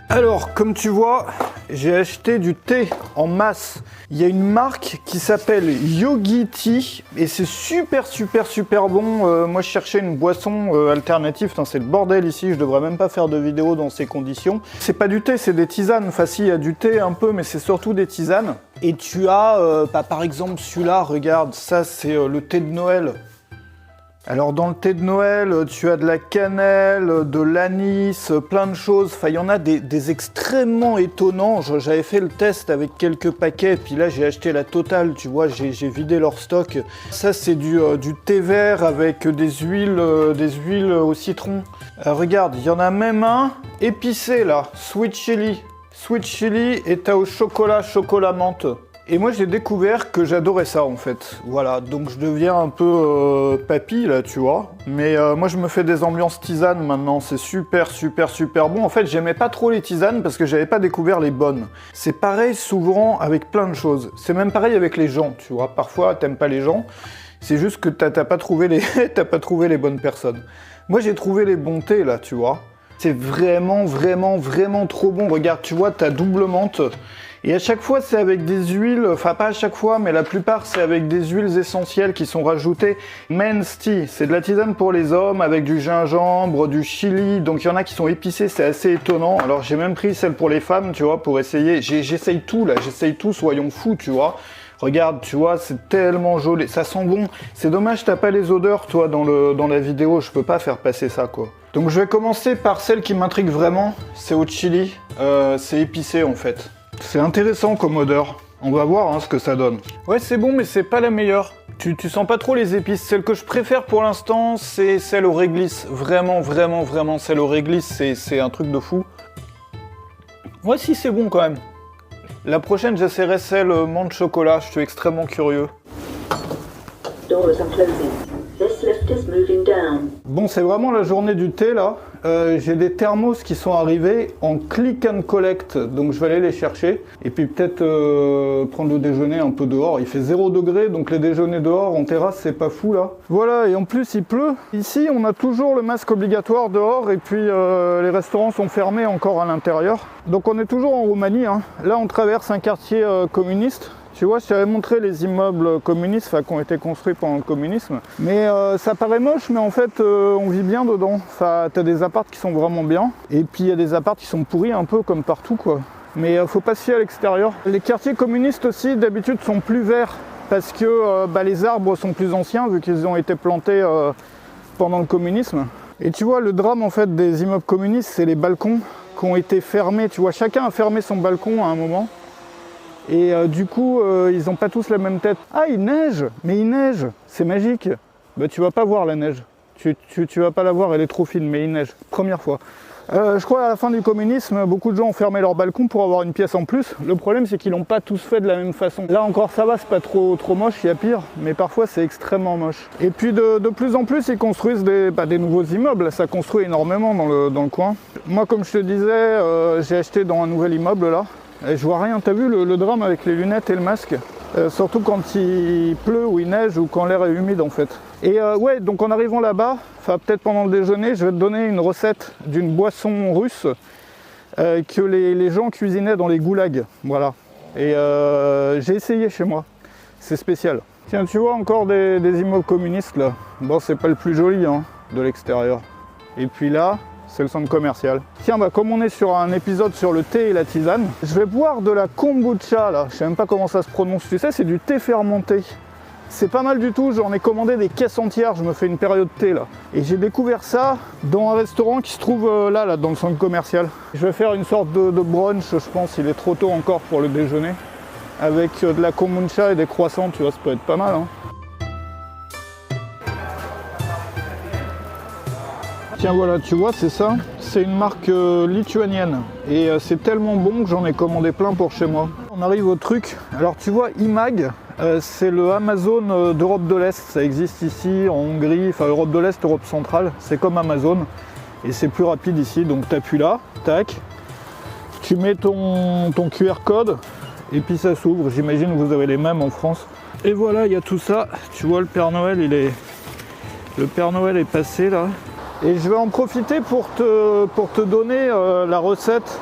Alors, comme tu vois, j'ai acheté du thé en masse. Il y a une marque qui s'appelle Yogi Tea et c'est super bon. Moi, je cherchais une boisson alternative. Putain, c'est le bordel ici, je devrais même pas faire de vidéo dans ces conditions. C'est pas du thé, c'est des tisanes. Enfin, si, il y a du thé un peu, mais c'est surtout des tisanes. Et tu as, par exemple, celui-là, regarde, ça, c'est le thé de Noël. Alors dans le thé de Noël, tu as de la cannelle, de l'anis, plein de choses. Enfin, il y en a des extrêmement étonnants. J'avais fait le test avec quelques paquets, puis là j'ai acheté la totale, tu vois, j'ai vidé leur stock. Ça c'est du thé vert avec des huiles au citron. Regarde, il y en a même un épicé là, sweet chili. Sweet chili et t'as au chocolat menthe. Et moi j'ai découvert que j'adorais ça en fait, voilà, donc je deviens un peu papy là, tu vois. Mais moi je me fais des ambiances tisanes maintenant, c'est super bon. En fait j'aimais pas trop les tisanes parce que j'avais pas découvert les bonnes. C'est pareil souvent avec plein de choses, c'est même pareil avec les gens, tu vois. Parfois t'aimes pas les gens, c'est juste que t'as pas trouvé les bonnes personnes. Moi j'ai trouvé les bons thés là, tu vois. C'est vraiment trop bon, regarde, tu vois, t'as double menthe. Et à chaque fois, c'est avec des huiles, enfin pas à chaque fois, mais la plupart, c'est avec des huiles essentielles qui sont rajoutées. Men's tea, c'est de la tisane pour les hommes avec du gingembre, du chili, donc il y en a qui sont épicées, c'est assez étonnant. Alors j'ai même pris celle pour les femmes, tu vois, pour essayer. J'essaye tout là, soyons fous, tu vois. Regarde, tu vois, c'est tellement joli, ça sent bon. C'est dommage, t'as pas les odeurs, toi, dans la vidéo, je peux pas faire passer ça, quoi. Donc je vais commencer par celle qui m'intrigue vraiment, c'est au chili, c'est épicé en fait. C'est intéressant comme odeur. On va voir hein, ce que ça donne. Ouais, c'est bon, mais c'est pas la meilleure. Tu sens pas trop les épices. Celle que je préfère pour l'instant, c'est celle au réglisse. Vraiment, celle au réglisse, c'est un truc de fou. Ouais, si, c'est bon quand même. La prochaine, j'essaierai celle menthe chocolat. Je suis extrêmement curieux. Bon, c'est vraiment la journée du thé là. J'ai des thermos qui sont arrivés en click and collect, donc je vais aller les chercher. Et puis peut-être prendre le déjeuner un peu dehors. Il fait 0 degré, donc les déjeuners dehors en terrasse, c'est pas fou là. Voilà, et en plus il pleut. Ici, on a toujours le masque obligatoire dehors, et puis les restaurants sont fermés encore à l'intérieur. Donc on est toujours en Roumanie, hein. Là, on traverse un quartier communiste. Tu vois, je t'avais montré les immeubles communistes qui ont été construits pendant le communisme. Mais ça paraît moche, mais en fait, on vit bien dedans. Enfin, t'as des apparts qui sont vraiment bien. Et puis, il y a des apparts qui sont pourris un peu comme partout, quoi. Mais faut pas se fier à l'extérieur. Les quartiers communistes aussi, d'habitude, sont plus verts. Parce que les arbres sont plus anciens, vu qu'ils ont été plantés pendant le communisme. Et tu vois, le drame, en fait, des immeubles communistes, c'est les balcons qui ont été fermés. Tu vois, chacun a fermé son balcon à un moment. Et du coup, ils n'ont pas tous la même tête. Ah, il neige! Mais il neige! C'est magique! Bah, tu vas pas voir la neige. Tu vas pas la voir, elle est trop fine, mais il neige. Première fois. Je crois à la fin du communisme, beaucoup de gens ont fermé leur balcon pour avoir une pièce en plus. Le problème, c'est qu'ils l'ont pas tous fait de la même façon. Là encore, ça va, c'est pas trop moche, il y a pire, mais parfois c'est extrêmement moche. Et puis de plus en plus, ils construisent des nouveaux immeubles. Ça construit énormément dans le coin. Moi, comme je te disais, j'ai acheté dans un nouvel immeuble là. Et je vois rien, t'as vu le drame avec les lunettes et le masque, surtout quand il pleut ou il neige ou quand l'air est humide en fait. Et ouais, donc en arrivant là-bas, enfin peut-être pendant le déjeuner, je vais te donner une recette d'une boisson russe que les gens cuisinaient dans les goulags, voilà. Et j'ai essayé chez moi, c'est spécial. Tiens, tu vois encore des immeubles communistes là. Bon, c'est pas le plus joli hein, de l'extérieur. Et puis là, c'est le centre commercial. Tiens, comme on est sur un épisode sur le thé et la tisane, je vais boire de la kombucha là. Je sais même pas comment ça se prononce. Tu sais, c'est du thé fermenté. C'est pas mal du tout. J'en ai commandé des caisses entières. Je me fais une période thé là. Et j'ai découvert ça dans un restaurant qui se trouve là, dans le centre commercial. Je vais faire une sorte de brunch, je pense. Il est trop tôt encore pour le déjeuner. Avec de la kombucha et des croissants, tu vois, ça peut être pas mal. Hein. Tiens voilà, tu vois, c'est ça. C'est une marque lituanienne. Et c'est tellement bon que j'en ai commandé plein pour chez moi. On arrive au truc. Alors tu vois, IMAG, c'est le Amazon d'Europe de l'Est. Ça existe ici, en Hongrie, enfin Europe de l'Est, Europe centrale. C'est comme Amazon. Et c'est plus rapide ici. Donc tu appuies là, tac. Tu mets ton QR code. Et puis ça s'ouvre. J'imagine que vous avez les mêmes en France. Et voilà, il y a tout ça. Tu vois, le Père Noël, le Père Noël est passé là. Et je vais en profiter pour te donner la recette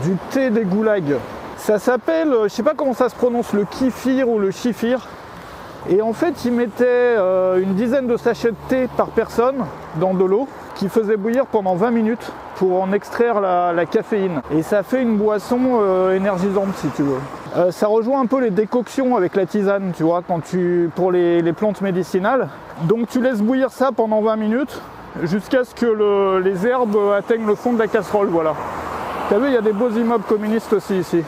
du thé des goulags. Ça s'appelle, je sais pas comment ça se prononce, le kefir ou le chifir. Et en fait, ils mettaient une dizaine de sachets de thé par personne dans de l'eau qui faisait bouillir pendant 20 minutes pour en extraire la caféine. Et ça fait une boisson énergisante, si tu veux. Ça rejoint un peu les décoctions avec la tisane, tu vois, pour les plantes médicinales. Donc tu laisses bouillir ça pendant 20 minutes jusqu'à ce que les herbes atteignent le fond de la casserole, voilà. T'as vu, il y a des beaux immeubles communistes aussi ici.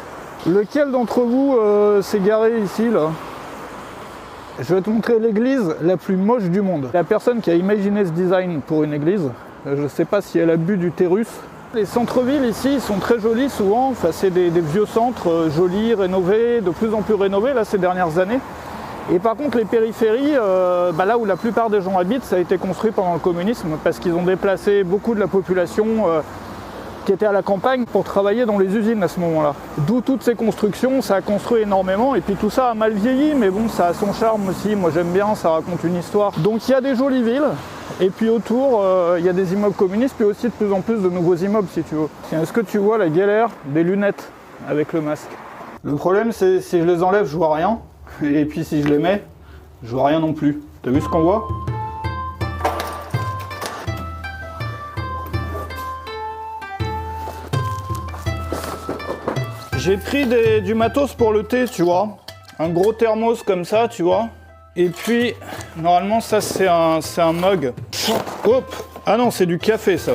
Lequel d'entre vous s'est garé ici, là? Je vais te montrer l'église la plus moche du monde. La personne qui a imaginé ce design pour une église, je ne sais pas si elle a bu du thé russe. Les centres-villes ici sont très jolis souvent, enfin, c'est des vieux centres jolis, rénovés, de plus en plus rénovés là ces dernières années. Et par contre les périphéries, là où la plupart des gens habitent, ça a été construit pendant le communisme parce qu'ils ont déplacé beaucoup de la population qui était à la campagne pour travailler dans les usines à ce moment-là. D'où toutes ces constructions, ça a construit énormément et puis tout ça a mal vieilli, mais bon, ça a son charme aussi, moi j'aime bien, ça raconte une histoire. Donc il y a des jolies villes, et puis autour, il y a des immeubles communistes, puis aussi de plus en plus de nouveaux immeubles si tu veux. Est-ce que tu vois la galère des lunettes avec le masque? Le problème c'est si je les enlève, je vois rien, et puis si je les mets, je vois rien non plus. T'as vu ce qu'on voit? J'ai pris du matos pour le thé, tu vois. Un gros thermos comme ça, tu vois. Et puis, normalement, ça, c'est un mug. Hop! Ah non, c'est du café, ça.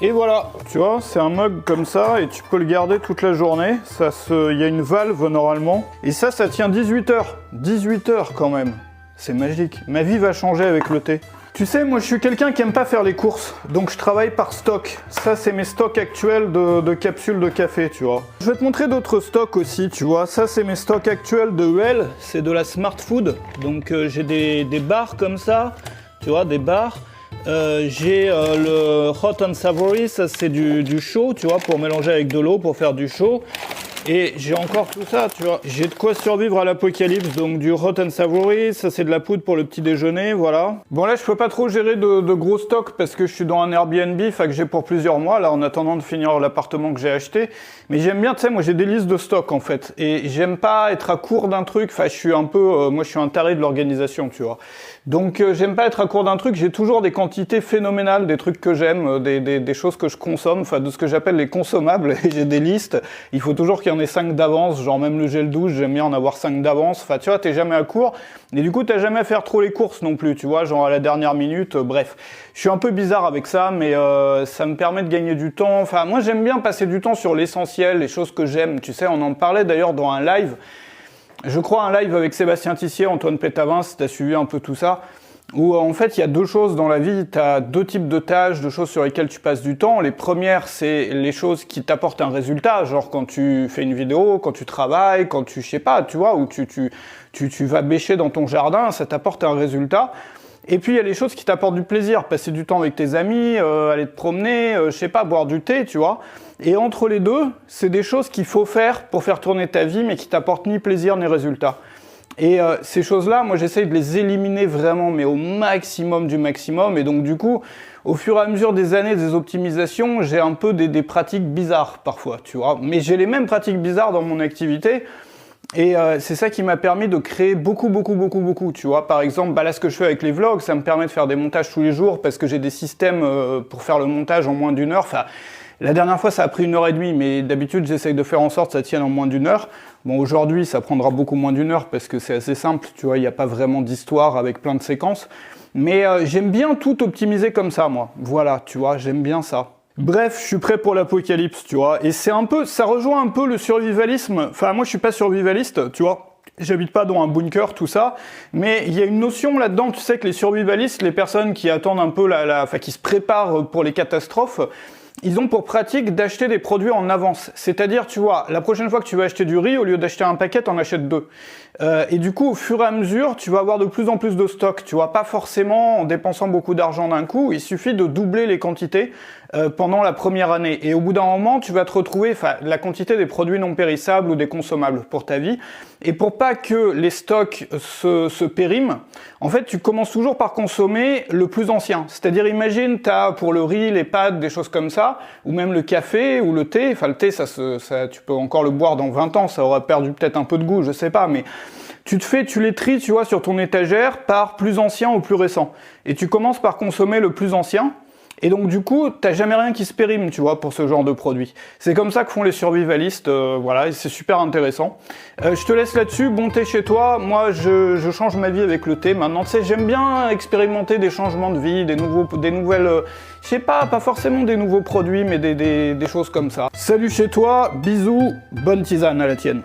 Et voilà, tu vois, c'est un mug comme ça et tu peux le garder toute la journée. Il y a une valve, normalement. Et ça tient 18 heures. 18 heures, quand même. C'est magique. Ma vie va changer avec le thé. Tu sais, moi je suis quelqu'un qui aime pas faire les courses, donc je travaille par stock. Ça, c'est mes stocks actuels de capsules de café, tu vois. Je vais te montrer d'autres stocks aussi, tu vois. Ça, c'est mes stocks actuels de Well, c'est de la Smart Food. Donc j'ai des barres comme ça, tu vois, des barres. J'ai le Hot and Savory, ça c'est du chaud, tu vois, pour mélanger avec de l'eau, pour faire du chaud. Et j'ai encore tout ça, tu vois. J'ai de quoi survivre à l'apocalypse, donc du Hot and Savory, ça c'est de la poudre pour le petit déjeuner, voilà. Bon là, je peux pas trop gérer de gros stocks parce que je suis dans un Airbnb, que j'ai pour plusieurs mois, là, en attendant de finir l'appartement que j'ai acheté. Mais j'aime bien, tu sais, moi j'ai des listes de stocks en fait. Et j'aime pas être à court d'un truc, enfin je suis un peu, moi je suis un taré de l'organisation, tu vois. Donc j'aime pas être à court d'un truc, j'ai toujours des quantités phénoménales, des trucs que j'aime, des choses que je consomme, enfin de ce que j'appelle les consommables, et j'ai des listes, il faut toujours qu'il y en ait 5 d'avance, genre même le gel douche, j'aime bien en avoir 5 d'avance, enfin tu vois, t'es jamais à court, et du coup t'as jamais à faire trop les courses non plus, tu vois, genre à la dernière minute, bref. Je suis un peu bizarre avec ça, mais ça me permet de gagner du temps, enfin moi j'aime bien passer du temps sur l'essentiel, les choses que j'aime, tu sais, on en parlait d'ailleurs dans un live. Je crois un live avec Sébastien Tissier, Antoine Pétavin, si tu as suivi un peu tout ça, où en fait il y a deux choses dans la vie, tu as deux types de tâches, de choses sur lesquelles tu passes du temps. Les premières, c'est les choses qui t'apportent un résultat, genre quand tu fais une vidéo, quand tu travailles, quand tu, je sais pas, tu vois, où tu vas bêcher dans ton jardin, ça t'apporte un résultat. Et puis il y a les choses qui t'apportent du plaisir, passer du temps avec tes amis, aller te promener, je sais pas, boire du thé, tu vois. Et entre les deux, c'est des choses qu'il faut faire pour faire tourner ta vie, mais qui t'apportent ni plaisir ni résultat. Et ces choses-là, moi j'essaye de les éliminer vraiment, mais au maximum du maximum. Et donc du coup, au fur et à mesure des années, des optimisations, j'ai un peu des pratiques bizarres parfois, tu vois. Mais j'ai les mêmes pratiques bizarres dans mon activité. Et c'est ça qui m'a permis de créer beaucoup, tu vois. Par exemple, là ce que je fais avec les vlogs, ça me permet de faire des montages tous les jours parce que j'ai des systèmes pour faire le montage en moins d'1 heure. Enfin, la dernière fois ça a pris 1h30, mais d'habitude j'essaye de faire en sorte que ça tienne en moins d'1 heure. Bon, aujourd'hui ça prendra beaucoup moins d'1 heure parce que c'est assez simple, tu vois, il n'y a pas vraiment d'histoire avec plein de séquences. Mais j'aime bien tout optimiser comme ça, moi. Voilà, tu vois, j'aime bien ça. Bref, je suis prêt pour l'apocalypse, tu vois, et c'est un peu, ça rejoint un peu le survivalisme, enfin moi je suis pas survivaliste, tu vois, j'habite pas dans un bunker, tout ça, mais il y a une notion là-dedans, tu sais que les survivalistes, les personnes qui attendent un peu enfin qui se préparent pour les catastrophes, ils ont pour pratique d'acheter des produits en avance. C'est-à-dire, tu vois, la prochaine fois que tu vas acheter du riz, au lieu d'acheter un paquet, t'en achètes 2. Et du coup, au fur et à mesure, tu vas avoir de plus en plus de stock. Tu vois, pas forcément en dépensant beaucoup d'argent d'un coup. Il suffit de doubler les quantités pendant la première année. Et au bout d'un moment, tu vas te retrouver la quantité des produits non périssables ou des consommables pour ta vie. Et pour pas que les stocks se périment, en fait, tu commences toujours par consommer le plus ancien. C'est-à-dire, imagine, tu as pour le riz, les pâtes, des choses comme ça, ou même le café ou le thé. Enfin, le thé, tu peux encore le boire dans 20 ans, ça aura perdu peut-être un peu de goût, je sais pas, mais tu les tries, tu vois, sur ton étagère par plus ancien ou plus récent. Et tu commences par consommer le plus ancien. Et donc du coup, t'as jamais rien qui se périme, tu vois, pour ce genre de produit. C'est comme ça que font les survivalistes, voilà, et c'est super intéressant. Je te laisse là-dessus, bon thé chez toi. Moi, je change ma vie avec le thé. Maintenant, tu sais, j'aime bien expérimenter des changements de vie, des nouvelles, je sais pas forcément des nouveaux produits, mais des choses comme ça. Salut chez toi, bisous, bonne tisane à la tienne.